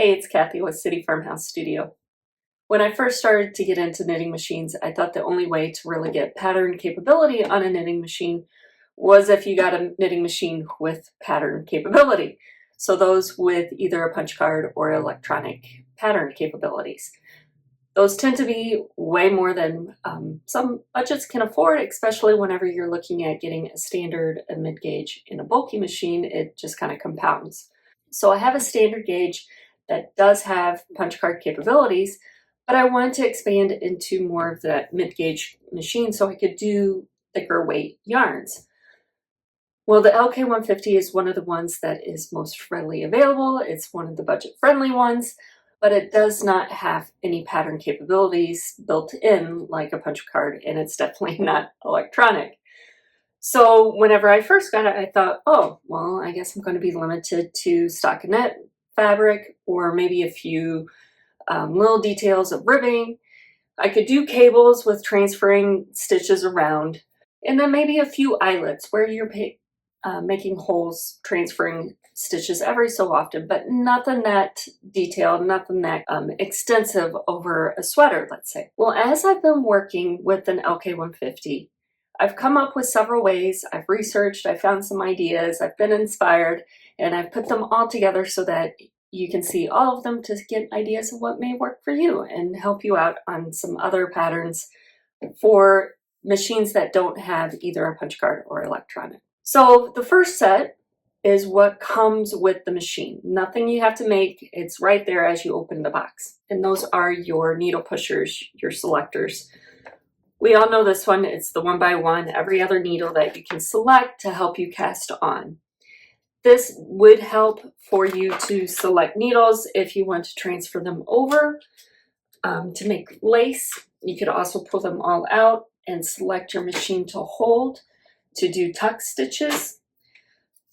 Hey, it's Kathy with City Farmhouse Studio. When I first started to get into knitting machines, I thought the only way to really get pattern capability on a knitting machine was if you got a knitting machine with pattern capability. So those with either a punch card or electronic pattern capabilities. Those tend to be way more than some budgets can afford, especially whenever you're looking at getting a standard, a mid-gauge, and a bulky machine. It just kind of compounds. So I have a standard gauge that does have punch card capabilities, but I wanted to expand into more of that mid-gauge machine so I could do thicker weight yarns. Well, the LK150 is one of the ones that is most readily available. It's one of the budget-friendly ones, but it does not have any pattern capabilities built in like a punch card, and it's definitely not electronic. So whenever I first got it, I thought, oh, well, I guess I'm going to be limited to stockinette fabric or maybe a few little details of ribbing. I could do cables with transferring stitches around, and then maybe a few eyelets where you're making holes, transferring stitches every so often, but nothing that detailed, nothing that extensive over a sweater, let's say. Well, as I've been working with an LK150, I've come up with several ways. I've researched, I found some ideas, I've been inspired, and I've put them all together so that you can see all of them to get ideas of what may work for you and help you out on some other patterns for machines that don't have either a punch card or electronic. So the first set is what comes with the machine. Nothing you have to make, it's right there as you open the box. And those are your needle pushers, your selectors. We all know this one, it's the 1x1, every other needle that you can select to help you cast on. This would help for you to select needles if you want to transfer them over to make lace. You could also pull them all out and select your machine to hold to do tuck stitches,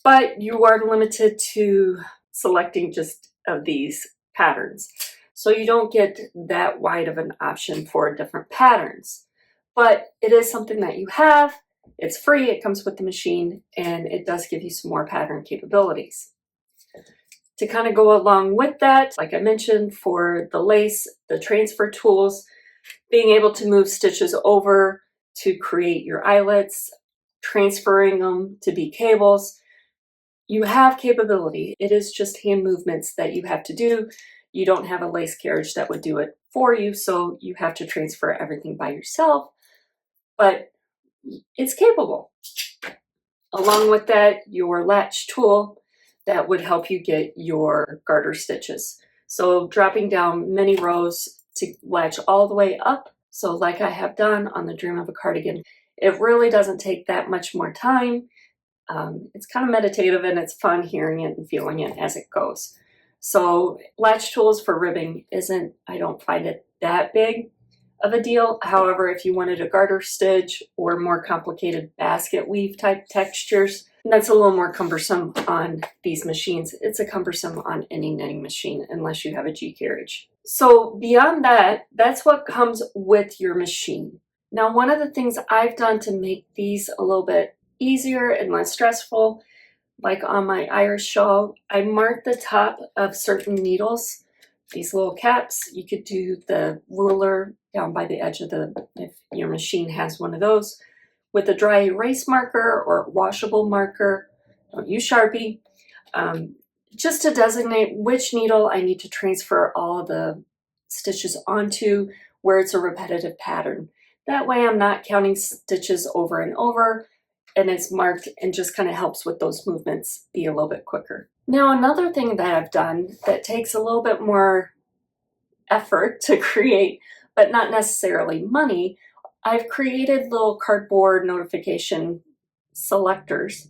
but you are limited to selecting just of these patterns. So you don't get that wide of an option for different patterns, but it is something that you have. It's free, it comes with the machine, and it does give you some more pattern capabilities. To kind of go along with that, like I mentioned, for the lace, the transfer tools, being able to move stitches over to create your eyelets, transferring them to be cables, you have capability. It is just hand movements that you have to do. You don't have a lace carriage that would do it for you, so you have to transfer everything by yourself, but it's capable. Along with that, your latch tool that would help you get your garter stitches. So dropping down many rows to latch all the way up. So like I have done on the Dream of a Cardigan, it really doesn't take that much more time. It's kind of meditative and it's fun hearing it and feeling it as it goes. So latch tools for ribbing I don't find it that big of a deal. However, if you wanted a garter stitch or more complicated basket weave type textures, that's a little more cumbersome on these machines. It's a cumbersome on any knitting machine unless you have a G carriage. So beyond that, that's what comes with your machine. Now, one of the things I've done to make these a little bit easier and less stressful, like on my Irish shawl, I marked the top of certain needles, these little caps. You could do the ruler down by the edge of if your machine has one of those, with a dry erase marker or washable marker. Don't use Sharpie. Just to designate which needle I need to transfer all of the stitches onto where it's a repetitive pattern. That way I'm not counting stitches over and over, and it's marked and just kind of helps with those movements be a little bit quicker. Now, another thing that I've done that takes a little bit more effort to create, but not necessarily money, I've created little cardboard notification selectors.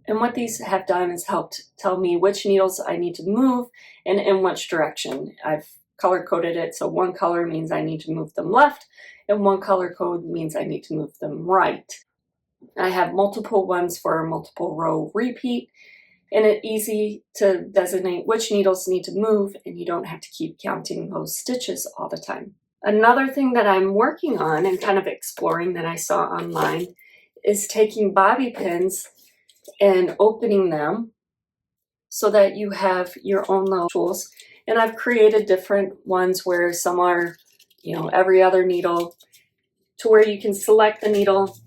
And what these have done is helped tell me which needles I need to move and in which direction. I've color coded it, so one color means I need to move them left, and one color code means I need to move them right. I have multiple ones for a multiple row repeat, and it's easy to designate which needles need to move, and you don't have to keep counting those stitches all the time. Another thing that I'm working on and kind of exploring that I saw online is taking bobby pins and opening them so that you have your own little tools And I've created different ones where some are, you know, every other needle, to where you can select the needle,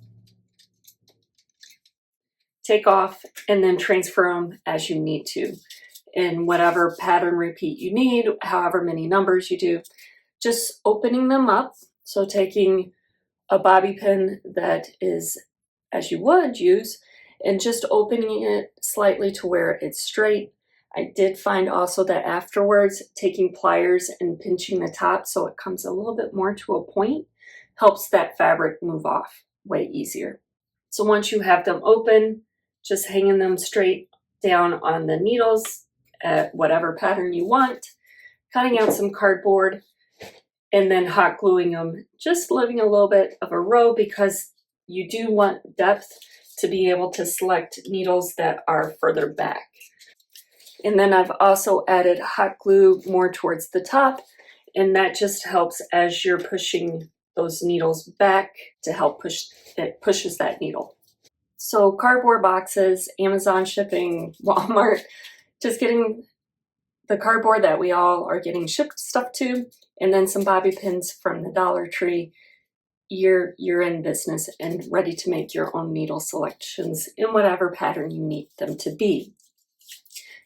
take off, and then transfer them as you need to in whatever pattern repeat you need, however many numbers you do. Just opening them up, so taking a bobby pin that is as you would use and just opening it slightly to where it's straight. I did find also that afterwards taking pliers and pinching the top so it comes a little bit more to a point helps that fabric move off way easier. So once you have them open, just hanging them straight down on the needles at whatever pattern you want, cutting out some cardboard, and then hot gluing them, just leaving a little bit of a row because you do want depth to be able to select needles that are further back. And then I've also added hot glue more towards the top, and that just helps as you're pushing those needles back to help push, it pushes that needle. So cardboard boxes, Amazon shipping, Walmart, just getting the cardboard that we all are getting shipped stuff to, and then some bobby pins from the Dollar Tree. You're in business and ready to make your own needle selections in whatever pattern you need them to be.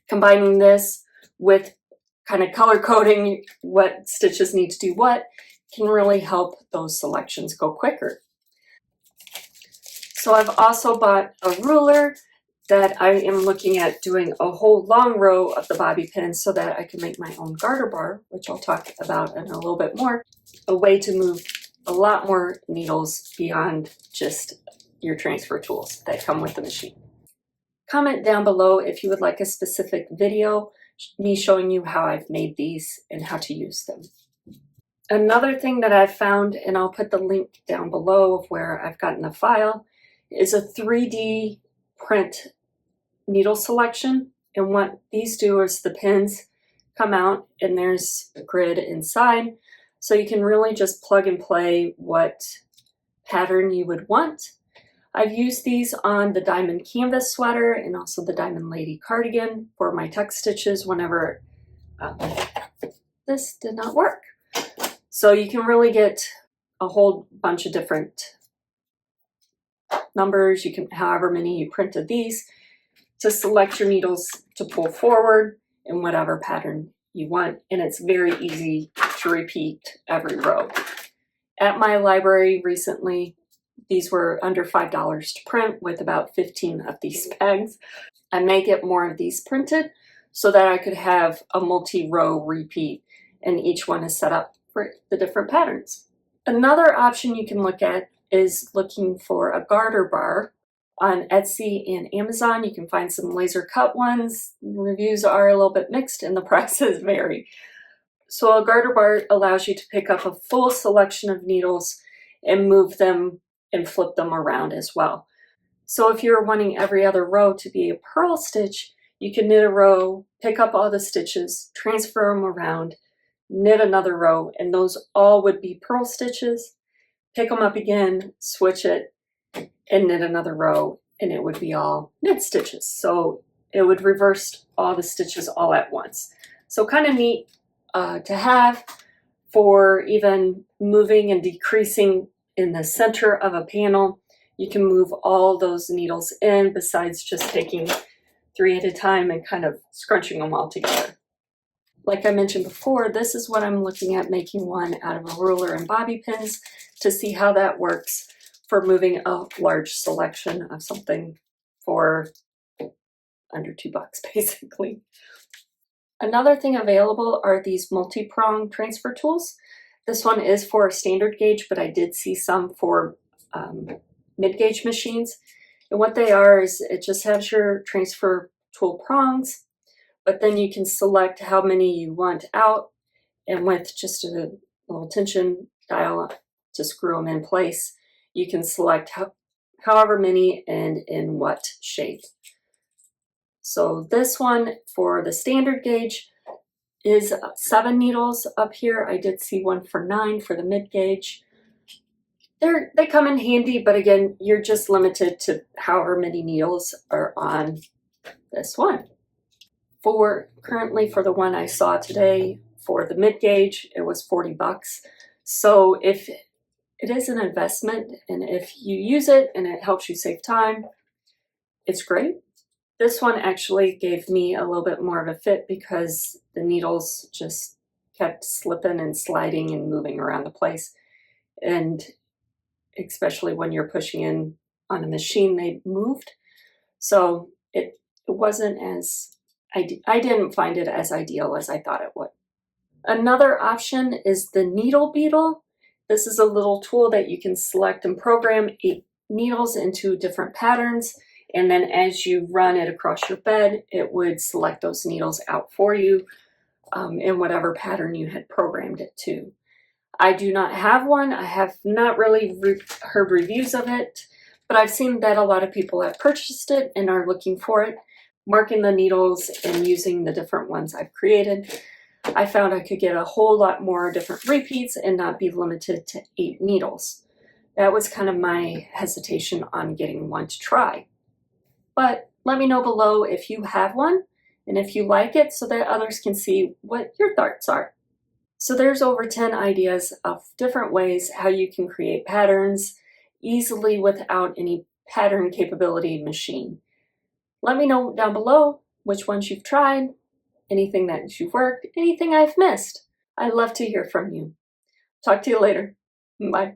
Combining this with kind of color coding what stitches need to do what can really help those selections go quicker. So I've also bought a ruler that I am looking at doing a whole long row of the bobby pins so that I can make my own garter bar, which I'll talk about in a little bit more, a way to move a lot more needles beyond just your transfer tools that come with the machine. Comment down below if you would like a specific video, me showing you how I've made these and how to use them. Another thing that I've found, and I'll put the link down below of where I've gotten the file, is a 3D print needle selection. And what these do is the pins come out and there's a grid inside. So you can really just plug and play what pattern you would want. I've used these on the diamond canvas sweater and also the diamond lady cardigan for my tuck stitches whenever this did not work. So you can really get a whole bunch of different numbers. You can, however many you printed these, to select your needles to pull forward in whatever pattern you want. And it's very easy to repeat every row. At my library recently, these were under $5 to print with about 15 of these bags. I may get more of these printed so that I could have a multi-row repeat and each one is set up for the different patterns. Another option you can look at is looking for a garter bar. On Etsy and Amazon, you can find some laser cut ones. Reviews are a little bit mixed and the prices vary. So a garter bar allows you to pick up a full selection of needles and move them and flip them around as well. So if you're wanting every other row to be a purl stitch, you can knit a row, pick up all the stitches, transfer them around, knit another row, and those all would be purl stitches. Pick them up again, switch it, and knit another row, and it would be all knit stitches. So it would reverse all the stitches all at once. So kind of neat to have for even moving and decreasing in the center of a panel. You can move all those needles in besides just taking 3 at a time and kind of scrunching them all together. Like I mentioned before, this is what I'm looking at, making one out of a ruler and bobby pins to see how that works for moving a large selection of something for under $2 basically. Another thing available are these multi-prong transfer tools. This one is for a standard gauge, but I did see some for mid-gauge machines. And what they are is it just has your transfer tool prongs, but then you can select how many you want out, and with just a little tension dial to screw them in place, you can select however many and in what shape. So this one for the standard gauge is 7 needles up here. I did see one for 9 for the mid gauge. They come in handy, but again, you're just limited to however many needles are on this one. Currently for the one I saw today, for the mid gauge, it was 40 bucks. So if it is an investment, and if you use it and it helps you save time, it's great. This one actually gave me a little bit more of a fit because the needles just kept slipping and sliding and moving around the place. And especially when you're pushing in on a machine, they moved. So it wasn't as, I didn't find it as ideal as I thought it would. Another option is the needle Beedle. This is a little tool that you can select and program 8 needles into different patterns, and then as you run it across your bed, it would select those needles out for you in whatever pattern you had programmed it to. I do not have one. I have not really heard reviews of it, but I've seen that a lot of people have purchased it and are looking for it, marking the needles and using the different ones I've created. I found I could get a whole lot more different repeats and not be limited to 8 needles. That was kind of my hesitation on getting one to try. But let me know below if you have one and if you like it, so that others can see what your thoughts are. So there's over 10 ideas of different ways how you can create patterns easily without any pattern capability machine. Let me know down below which ones you've tried, anything that you've worked, anything I've missed. I'd love to hear from you. Talk to you later. Bye.